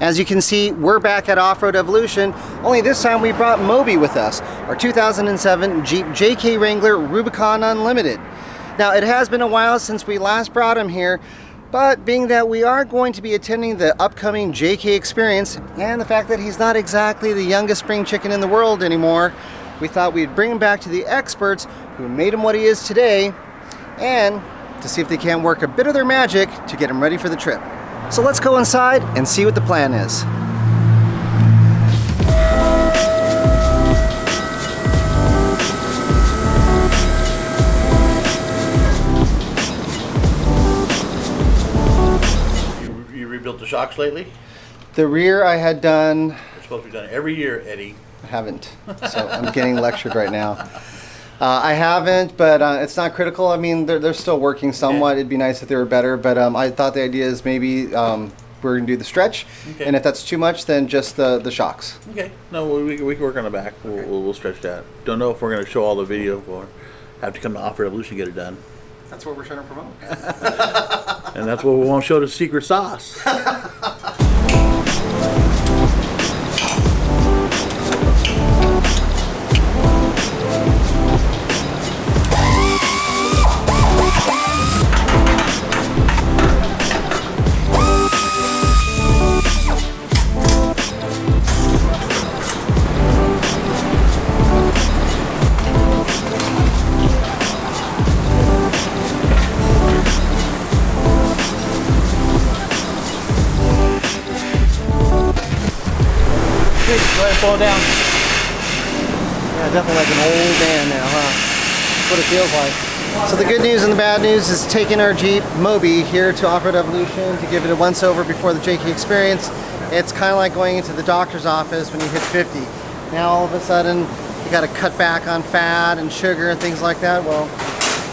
As you can see, we're back at Off-Road Evolution, only this time we brought Moby with us, our 2007 Jeep JK Wrangler Rubicon Unlimited. Now, it has been a while since we last brought him here, but being that we are going to be attending the upcoming JK-Experience, and the fact that he's not exactly the youngest spring chicken in the world anymore, we thought we'd bring him back to the experts who made him what he is today, and to see if they can work a bit of their magic to get him ready for the trip. So let's go inside and see what the plan is. You rebuilt the shocks lately? The rear I had done. It's supposed to be done every year, Eddie. I haven't, so I'm getting lectured right now. I haven't, but it's not critical. I mean, they're still working somewhat. It'd be nice if they were better, but I thought the idea is maybe we're going to do the stretch, and if that's too much, then just the shocks. Okay. No, we can work on the back. We'll stretch that. Don't know if we're going to show all the video or have to come to Off-Road Evolution to get it done. That's what we're trying to promote. And that's what we won't show the secret sauce. Go ahead and fall down. Yeah, definitely like an old man now, huh? That's what it feels like. So the good news and the bad news is taking our Jeep Moby here to Off-Road Evolution to give it a once-over before the JK Experience. It's kind of like going into the doctor's office when you hit 50. Now all of a sudden you got to cut back on fat and sugar and things like that. Well,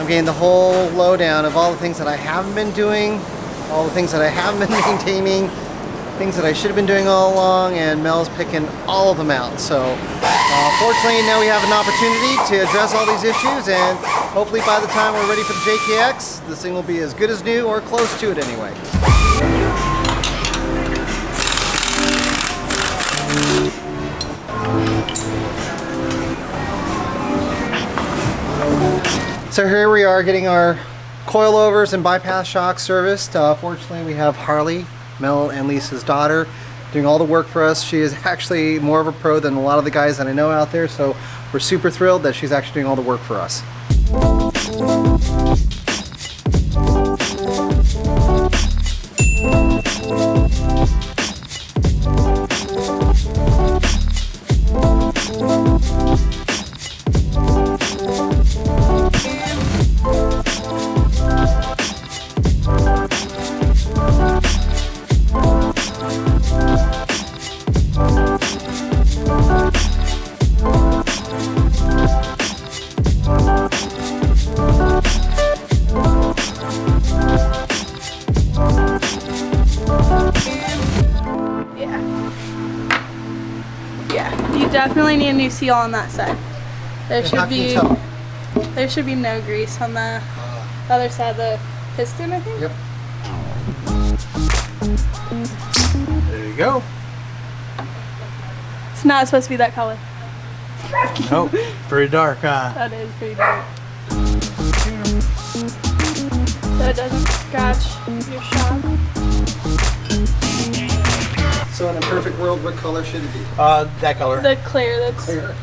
I'm getting the whole lowdown of all the things that I haven't been doing, all the things that I haven't been maintaining, things that I should have been doing all along, and Mel's picking all of them out. So fortunately now we have an opportunity to address all these issues, and hopefully by the time we're ready for the JKX, this thing will be as good as new or close to it anyway. So here we are getting our coilovers and bypass shocks serviced. Fortunately we have Harley, Mel and Lisa's daughter, doing all the work for us. She is actually more of a pro than a lot of the guys that I know out there, so we're super thrilled that she's actually doing all the work for us. Definitely need a new seal on that side. There should be no grease on the other side of the piston, I think. Yep. There you go. It's not supposed to be that color. Nope. Pretty dark, huh? That is pretty dark. So it doesn't scratch your shock. So in a perfect world, what color should it be? That color. The clear, that's... Clear.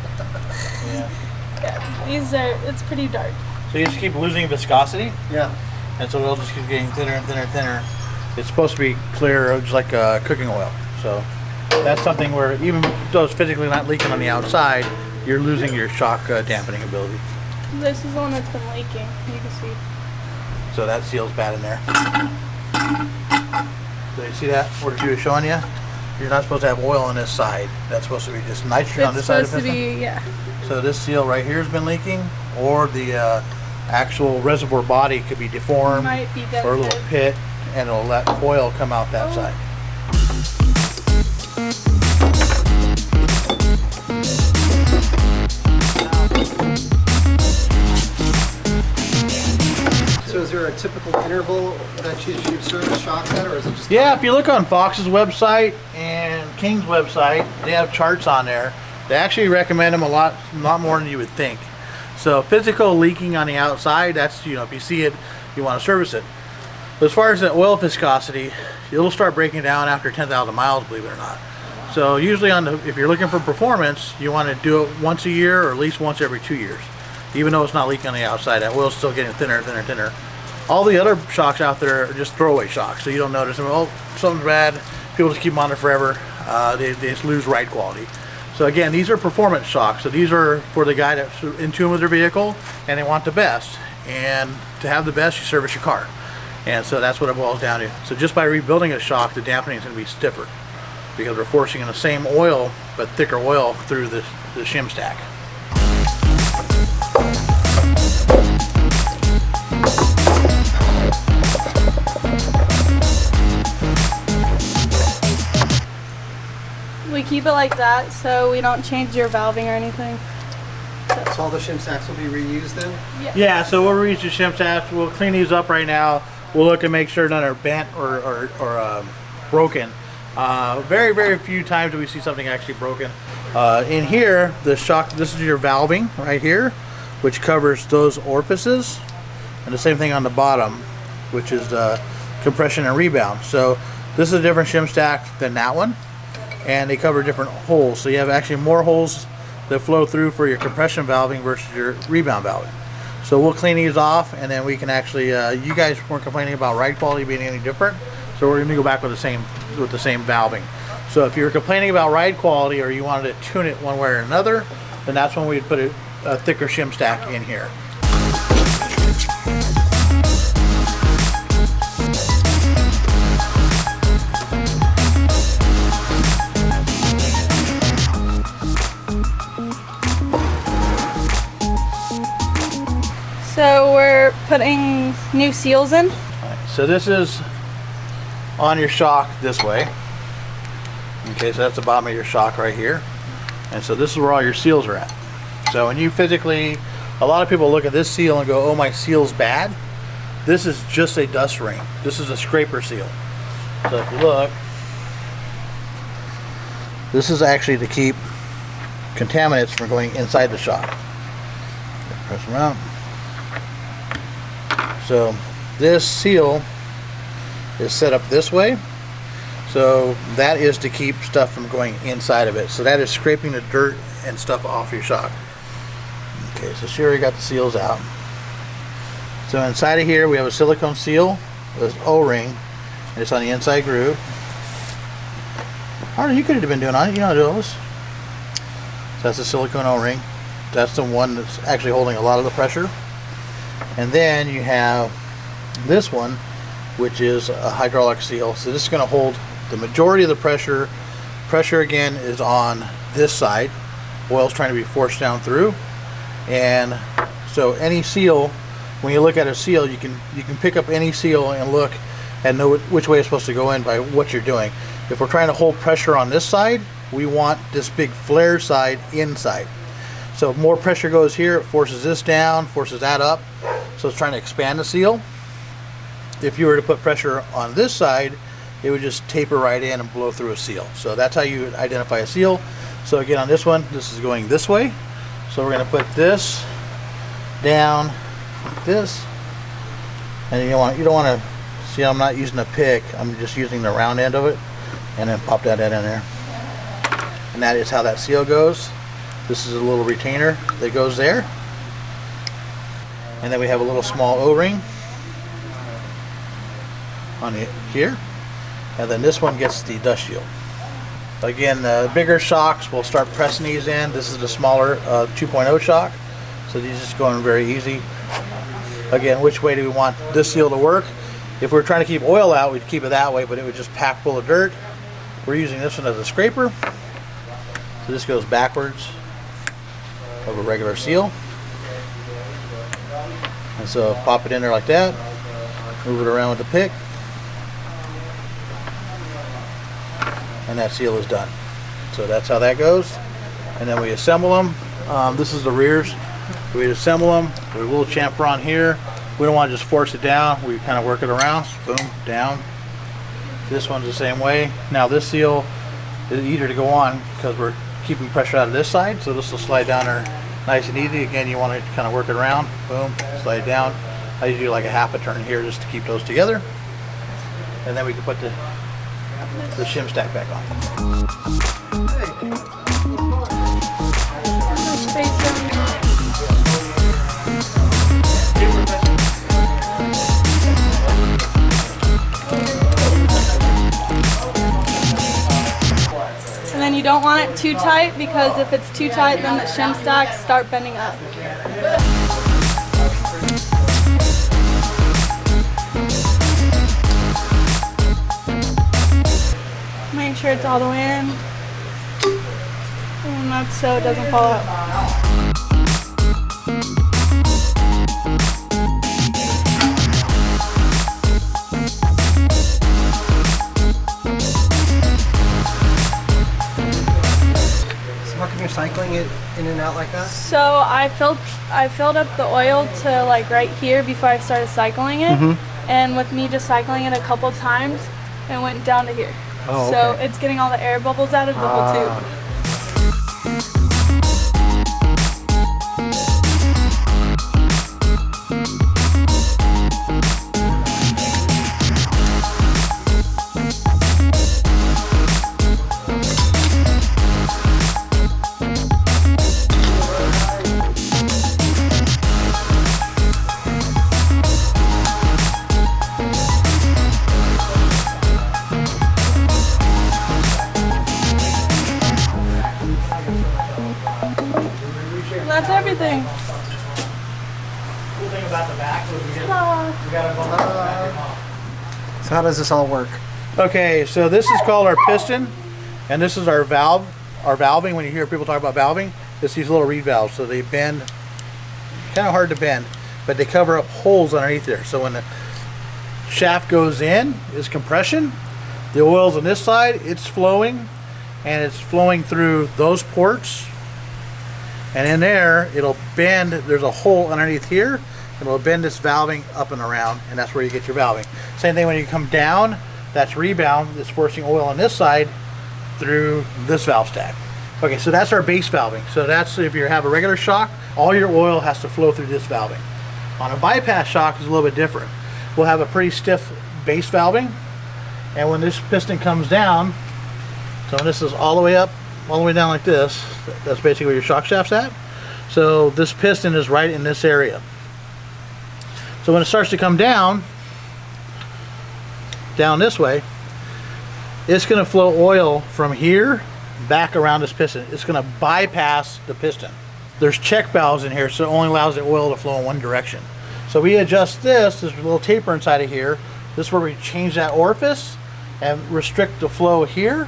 Yeah, these are, it's pretty dark. So you just keep losing viscosity? Yeah. And so it'll just keep getting thinner and thinner and thinner. It's supposed to be clear, just like cooking oil. So that's something where even though it's physically not leaking on the outside, you're losing your shock dampening ability. This is the one that's been leaking, you can see. So that seal's bad in there. So you see that? What she was showing you? You're not supposed to have oil on this side. That's supposed to be just nitrogen on this side of the piston. It's supposed to be, yeah. So this seal right here has been leaking, or the actual reservoir body could be deformed, Might be or a little pit, and it'll let oil come out that side. So is there a typical interval that you service shocks at, or is it just? Yeah, if you look on Fox's website and King's website, they have charts on there. They actually recommend them a lot more than you would think. So physical leaking on the outside, that's, you know, if you see it, you want to service it. But as far as the oil viscosity, it'll start breaking down after 10,000 miles, believe it or not. So usually if you're looking for performance, you want to do it once a year or at least once every 2 years. Even though it's not leaking on the outside, that oil's still getting thinner and thinner and thinner. All the other shocks out there are just throwaway shocks, so you don't notice them. Oh, something's bad, people just keep them on there forever. They just lose ride quality. So again, these are performance shocks. So these are for the guy that's in tune with their vehicle and they want the best. And to have the best, you service your car. And so that's what it boils down to. So just by rebuilding a shock, the dampening is going to be stiffer because we're forcing in the same oil, but thicker oil through the shim stack. We keep it like that so we don't change your valving or anything. So all the shim stacks will be reused then? Yeah, so we'll reuse the shim stacks. We'll clean these up right now. We'll look and make sure none are bent or broken. Very, very few times do we see something actually broken. In here, the shock, this is your valving right here, which covers those orifices. And the same thing on the bottom, which is the compression and rebound. So this is a different shim stack than that one. And they cover different holes. So you have actually more holes that flow through for your compression valving versus your rebound valving. So we'll clean these off, and then we can actually, you guys weren't complaining about ride quality being any different, so we're gonna go back with the same valving. So if you're complaining about ride quality or you wanted to tune it one way or another, then that's when we'd put a thicker shim stack in here. So we're putting new seals in. So this is on your shock this way. Okay, so that's the bottom of your shock right here. And so this is where all your seals are at. So when you physically, a lot of people look at this seal and go, oh, my seal's bad. This is just a dust ring. This is a scraper seal. So if you look, this is actually to keep contaminants from going inside the shock. Press them out. So this seal is set up this way, so that is to keep stuff from going inside of it. So that is scraping the dirt and stuff off your shock. Okay, so Sherry got the seals out. So inside of here we have a silicone seal with O-ring, and it's on the inside groove. I don't know, you could have been doing on it, you know how to do this. So that's the silicone O-ring. That's the one that's actually holding a lot of the pressure. And then you have this one, which is a hydraulic seal. So this is going to hold the majority of the pressure. Pressure again is on this side. Oil's trying to be forced down through. And so any seal, when you look at a seal, you can pick up any seal and look and know which way it's supposed to go in by what you're doing. If we're trying to hold pressure on this side, we want this big flare side inside. So if more pressure goes here, it forces this down, forces that up. So it's trying to expand the seal. If you were to put pressure on this side, it would just taper right in and blow through a seal. So that's how you identify a seal. So again, on this one, this is going this way. So we're going to put this down like this. And you don't want to see, I'm not using a pick, I'm just using the round end of it, and then pop that in there. And that is how that seal goes. This is a little retainer that goes there. And then we have a little small O-ring on it here. And then this one gets the dust shield. Again, the bigger shocks, we'll start pressing these in. This is the smaller 2.0 shock. So these just going very easy. Again, which way do we want this seal to work? If we're trying to keep oil out, we'd keep it that way, but it would just pack full of dirt. We're using this one as a scraper. So this goes backwards of a regular seal. And so pop it in there like that, move it around with the pick, and that seal is done. So that's how that goes. And then we assemble them. This is the rears. We assemble them with a little chamfer on here, We don't want to just force it down. We kind of work it around. Boom, down. This one's the same way. Now this seal is easier to go on because we're keeping pressure out of this side, so this will slide down there nice and easy. Again, you want to kind of work it around. Boom, slide down. I usually do like a half a turn here just to keep those together, and then we can put the shim stack back on. And then you don't want it too tight, because if it's too tight, then the shim stacks start bending up. Make sure it's all the way in, and that's so it doesn't fall out. How come you're cycling it in and out like that? So I filled up the oil to like right here before I started cycling it, and with me just cycling it a couple times, it went down to here. Oh, so okay. it's getting all the air bubbles out of the whole tube. That's everything. Cool thing about the back is we got a So how does this all work? Okay, so this is called our piston, and this is our valve. Our valving, when you hear people talk about valving, it's these little reed valves. So they bend, kind of hard to bend, but they cover up holes underneath there. So when the shaft goes in, is compression. The oil's on this side, it's flowing, and it's flowing through those ports. And in there, it'll bend, there's a hole underneath here, and it'll bend this valving up and around, and that's where you get your valving. Same thing when you come down, that's rebound, it's forcing oil on this side through this valve stack. Okay, so that's our base valving. So that's if you have a regular shock, all your oil has to flow through this valving. On a bypass shock, it's a little bit different. We'll have a pretty stiff base valving, and when this piston comes down, so when this is all the way up, all the way down like this, that's basically where your shock shaft's at. So this piston is right in this area. So when it starts to come down this way, it's going to flow oil from here back around this piston. It's going to bypass the piston. There's check valves in here, so it only allows the oil to flow in one direction. So we adjust this, there's a little taper inside of here. This is where we change that orifice and restrict the flow here.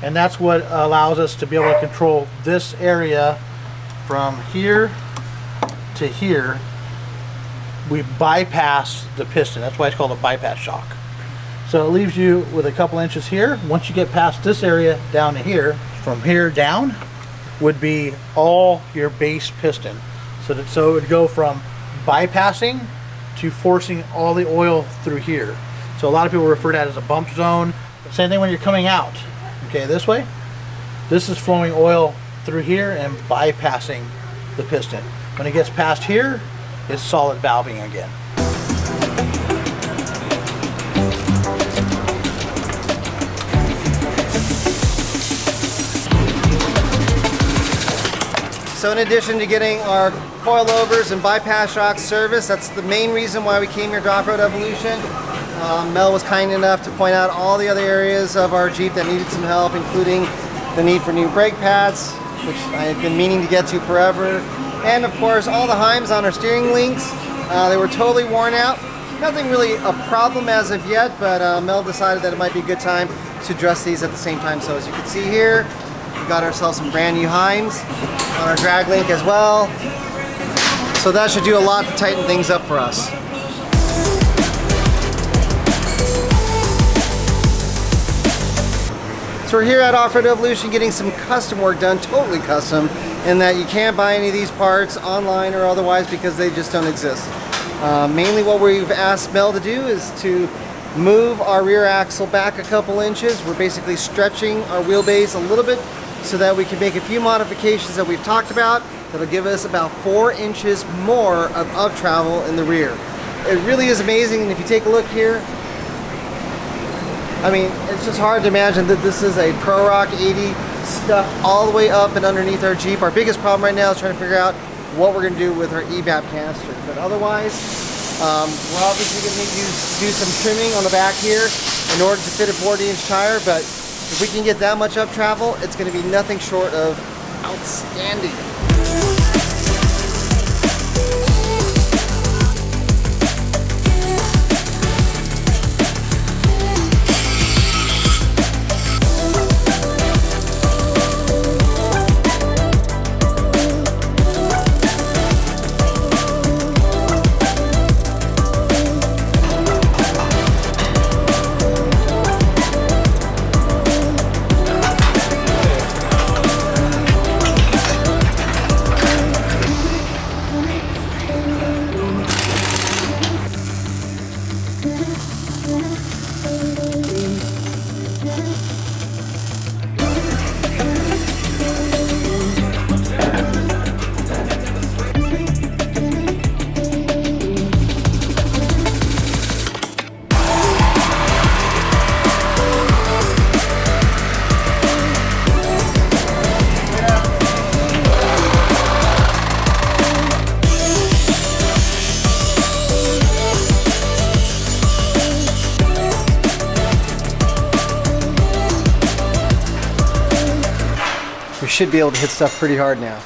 And that's what allows us to be able to control this area from here to here. We bypass the piston. That's why it's called a bypass shock. So it leaves you with a couple inches here. Once you get past this area down to here, from here down would be all your base piston. So it would go from bypassing to forcing all the oil through here. So a lot of people refer to that as a bump zone. Same thing when you're coming out. Okay, this way, this is flowing oil through here and bypassing the piston. When it gets past here, it's solid valving again. So in addition to getting our coilovers and bypass shocks serviced, that's the main reason why we came here to Off-Road Evolution. Mel was kind enough to point out all the other areas of our Jeep that needed some help, including the need for new brake pads, which I had been meaning to get to forever, and of course all the heims on our steering links. They were totally worn out. Nothing really a problem as of yet, but Mel decided that it might be a good time to address these at the same time. So as you can see here, we got ourselves some brand new heims on our drag link as well. So that should do a lot to tighten things up for us. So we're here at Off-Road Evolution getting some custom work done, totally custom, in that you can't buy any of these parts online or otherwise because they just don't exist. Mainly what we've asked Mel to do is to move our rear axle back a couple inches. We're basically stretching our wheelbase a little bit so that we can make a few modifications that we've talked about that'll give us about 4 inches more of up travel in the rear. It really is amazing, and if you take a look here, I mean, it's just hard to imagine that this is a Pro Rock 80 stuffed all the way up and underneath our Jeep. Our biggest problem right now is trying to figure out what we're going to do with our EVAP canister. But otherwise, we're obviously going to need to do some trimming on the back here in order to fit a 40-inch tire. But if we can get that much up travel, it's going to be nothing short of outstanding. We should be able to hit stuff pretty hard now.